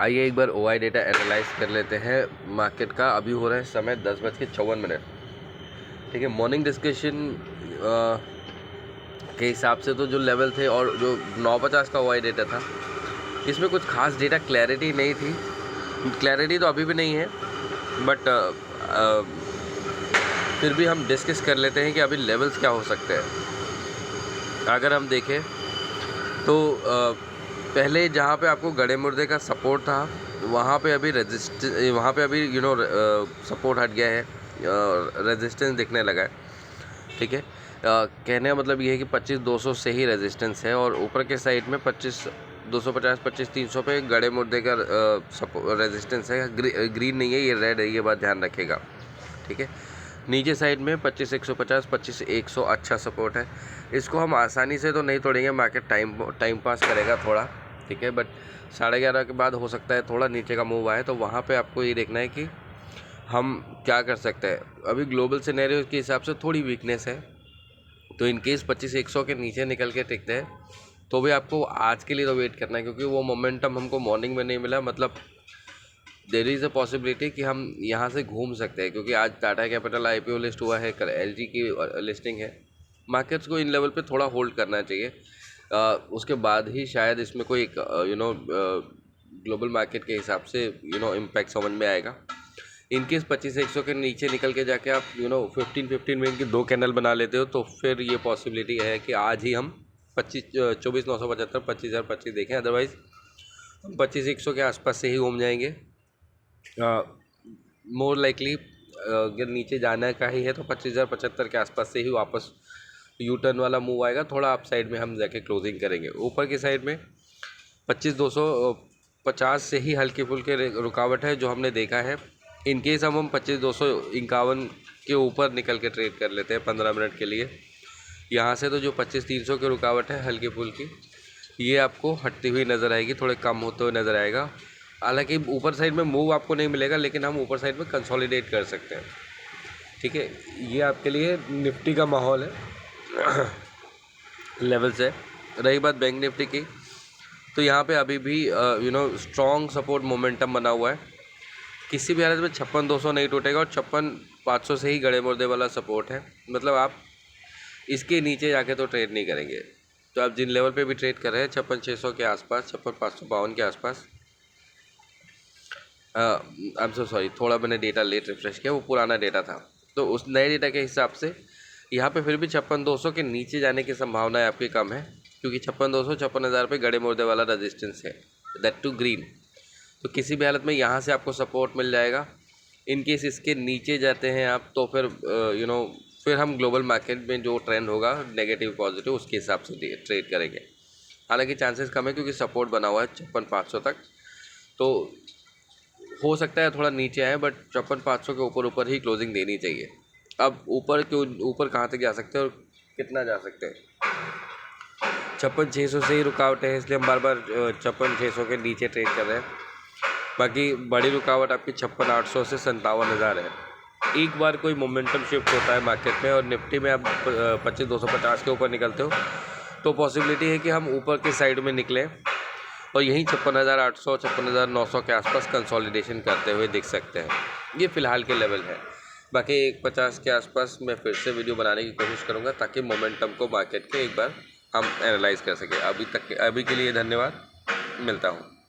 आइए एक बार OI data analyse कर लेते हैं मार्केट का। अभी हो रहा है समय 10:54। ठीक है, मॉर्निंग डिस्कशन के हिसाब से तो जो लेवल थे और जो 9:50 का OI डेटा था, इसमें कुछ खास डेटा क्लैरिटी नहीं थी। क्लैरिटी तो अभी भी नहीं है, बट फिर भी हम डिस्कस कर लेते हैं कि अभी लेवल्स क्या हो सकते हैं। अगर हम देखें तो पहले जहाँ पे आपको गड़े मुर्दे का सपोर्ट था, वहाँ पे अभी सपोर्ट हट गया है, रेजिस्टेंस दिखने लगा है। ठीक है, कहने का मतलब ये है कि 25,200 से ही रेजिस्टेंस है, और ऊपर के साइड में 25,250 25,300 पे गड़े मुर्दे का रेजिस्टेंस है। ग्रीन नहीं है, ये रेड है, ये बात ध्यान रखेगा। ठीक है, नीचे साइड में 25,150 25,100 अच्छा सपोर्ट है। इसको हम आसानी से तो नहीं तोड़ेंगे, मार्केट टाइम पास करेगा थोड़ा। ठीक है, बट 11:30 के बाद हो सकता है थोड़ा नीचे का मूव आए, तो वहाँ पे आपको ये देखना है कि हम क्या कर सकते हैं। अभी ग्लोबल सिनेरियो के हिसाब से थोड़ी वीकनेस है, तो इनकेस 25,100 के नीचे निकल के टिकते हैं तो भी आपको आज के लिए तो वेट करना है, क्योंकि वो मोमेंटम हमको मॉर्निंग में नहीं मिला। मतलब देयर इज़ अ पॉसिबिलिटी कि हम यहाँ से घूम सकते हैं, क्योंकि आज टाटा कैपिटल IPO लिस्ट हुआ है, कल LG की लिस्टिंग है। मार्केट्स को इन लेवल पे थोड़ा होल्ड करना चाहिए, उसके बाद ही शायद इसमें कोई ग्लोबल मार्केट के हिसाब से इम्पैक्ट समझ में आएगा। इनकेस 25,100 के नीचे निकल के जाके आप 15 मिनट की 2 कैंडल बना लेते हो, तो फिर ये पॉसिबिलिटी है कि आज ही हम 24,975 25,025 देखें। अदरवाइज़ हम 25,100 के आसपास से ही घूम जाएंगे। मोर लाइकली अगर नीचे जाना का ही है तो 25,075 के आसपास से ही वापस यू टर्न वाला मूव आएगा। थोड़ा अप साइड में हम जाके क्लोजिंग करेंगे। ऊपर की साइड में 25,250 से ही हल्की फुल्की रुकावट है जो हमने देखा है। इनकेस हम 25,251 के ऊपर निकल के ट्रेड कर लेते हैं 15 मिनट के लिए, यहाँ से तो जो 25,300 की रुकावट है हल्की फुल्की, ये आपको हटती हुई नज़र आएगी, थोड़े कम होते हुए नज़र आएगा। हालांकि ऊपर साइड में मूव आपको नहीं मिलेगा, लेकिन हम ऊपर साइड में कंसोलिडेट कर सकते हैं। ठीक है, ये आपके लिए निफ्टी का माहौल है लेवल से। रही बात बैंक निफ्टी की, तो यहाँ पे अभी भी स्ट्रॉन्ग सपोर्ट मोमेंटम बना हुआ है। किसी भी हालत में 56,200 नहीं टूटेगा, और 56,500 से ही गड़े मुर्दे वाला सपोर्ट है। मतलब आप इसके नीचे जाके तो ट्रेड नहीं करेंगे। तो आप जिन लेवल पे भी ट्रेड कर रहे हैं 56,600 के आसपास, 56,552 के आसपास, आई एम सो सॉरी, थोड़ा मैंने डेटा लेट रिफ्रेश किया, वो पुराना डेटा था। तो उस नए डेटा के हिसाब से यहाँ पे फिर भी 56,200 के नीचे जाने की संभावना आपकी कम है, क्योंकि 56,200 56,000 पे गड़े मुर्दे वाला रेजिस्टेंस है, दैट टू ग्रीन। तो किसी भी हालत में यहाँ से आपको सपोर्ट मिल जाएगा। इन केस इसके नीचे जाते हैं आप, तो फिर फिर हम ग्लोबल मार्केट में जो ट्रेंड होगा नेगेटिव पॉजिटिव, उसके हिसाब से ट्रेड करेंगे। हालांकि चांसेस कम है, क्योंकि सपोर्ट बना हुआ है 56,500 तक, तो हो सकता है थोड़ा नीचे आए, बट 56,500 के ऊपर ही क्लोजिंग देनी चाहिए। अब ऊपर कहाँ तक जा सकते हैं और कितना जा सकते हैं? 56,600 से ही रुकावट है, इसलिए हम बार बार 56,600 के नीचे ट्रेड कर रहे हैं। बाकी बड़ी रुकावट आपकी 56,800 से 57,000 है। एक बार कोई मोमेंटम शिफ्ट होता है मार्केट में और निफ्टी में आप 25,250 के ऊपर निकलते हो, तो पॉसिबिलिटी है कि हम ऊपर की साइड में निकलें और यहीं 56,800 56,900 के आसपास कंसोलिडेशन करते हुए दिख सकते हैं। ये फ़िलहाल के लेवल है। बाकी 150 के आसपास मैं फिर से वीडियो बनाने की कोशिश करूँगा, ताकि मोमेंटम को मार्केट के एक बार हम एनालाइज़ कर सकें। अभी के लिए धन्यवाद, मिलता हूँ।